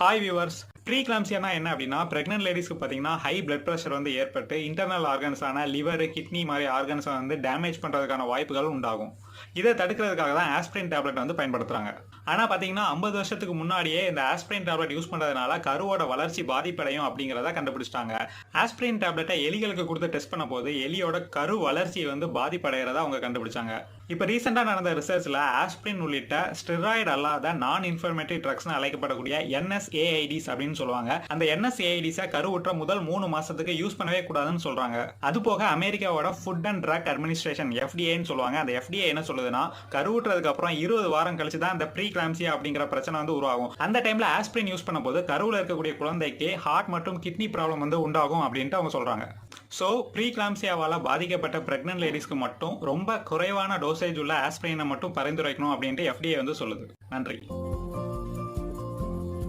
Hi viewers. ப்ரீக்ளாம்சியானா என்ன அப்படின்னா, pregnant லேடிஸ்க்கு பார்த்தீங்கன்னா ஹை பிளட் ப்ரெஷர் வந்து ஏற்பட்டு இன்டர்னல் ஆர்கன்ஸான லிவர், கிட்னி மாதிரி ஆர்கன்ஸை வந்து டேமேஜ் பண்ணுறதுக்கான வாய்ப்புகள் உண்டாகும். இதை தடுக்கிறதுக்காக தான் ஆஸ்பிரின் டேப்லெட் வந்து பயன்படுத்துகிறாங்க. ஆனால் பார்த்தீங்கன்னா 50 வருஷத்துக்கு முன்னாடியே இந்த ஆஸ்பிரின் டேப்லெட் யூஸ் பண்ணுறதுனால கருவோட வளர்ச்சி பாதிப்படையும் அப்படிங்கிறத கண்டுபிடிச்சிட்டாங்க. ஆஸ்பிரின் டேப்லெட்டை எலிகளுக்கு கொடுத்து டெஸ்ட் பண்ண போது எலியோட கரு வளர்ச்சி வந்து பாதிப்படைகிறத அவங்க கண்டுபிடிச்சாங்க. இப்போ ரீசெண்டாக நடந்த ரிசர்ச்சில் ஆஸ்பிரின் உள்ளிட்ட ஸ்டெராய்டு அல்லாத நான் இன்ஃபர்மேட்டிவ் ட்ரக்ஸ்னு அழைக்கப்படக்கூடிய NSAIDs அப்படின்னு சொல்லுவாங்க. அந்த NSAIDஸை கருவுற்ற முதல் 3 மாசத்துக்கு யூஸ் பண்ணவே கூடாதுன்னு சொல்றாங்க. அது போக அமெரிக்காவோட ஃபுட் அண்ட் ட்ரக் அட்மினிஸ்ட்ரேஷன் FDAன்னு சொல்லுவாங்க. அந்த FDA என்ன சொல்லுதுன்னா, கருவுற்றதுக்கு அப்புறம் 20 வாரம் கழிச்சு தான் இந்த ப்ரீக்ளாம்சியா அப்படிங்கிற பிரச்சனை வந்து உருவாகும். அந்த டைம்ல ஆஸ்பிரின் யூஸ் பண்ணும்போது கருவில் இருக்கக்கூடிய குழந்தைக்கு ஹார்ட் மற்றும் கிட்னி ப்ராப்ளம் வந்து உண்டாகும் அப்படின்ட்டு அவங்க சொல்றாங்க. ஸோ ப்ரீக்ளாம்சியாவால் பாதிக்கப்பட்ட பிரெக்னன்ட் லேடிஸ்க்கு மட்டும் ரொம்ப குறைவான டோசேஜ் உள்ள ஆஸ்பிரினை மட்டும் பரிந்துரைக்கணும் அப்படின்ட்டு FDA வந்து சொல்லுது. நன்றி.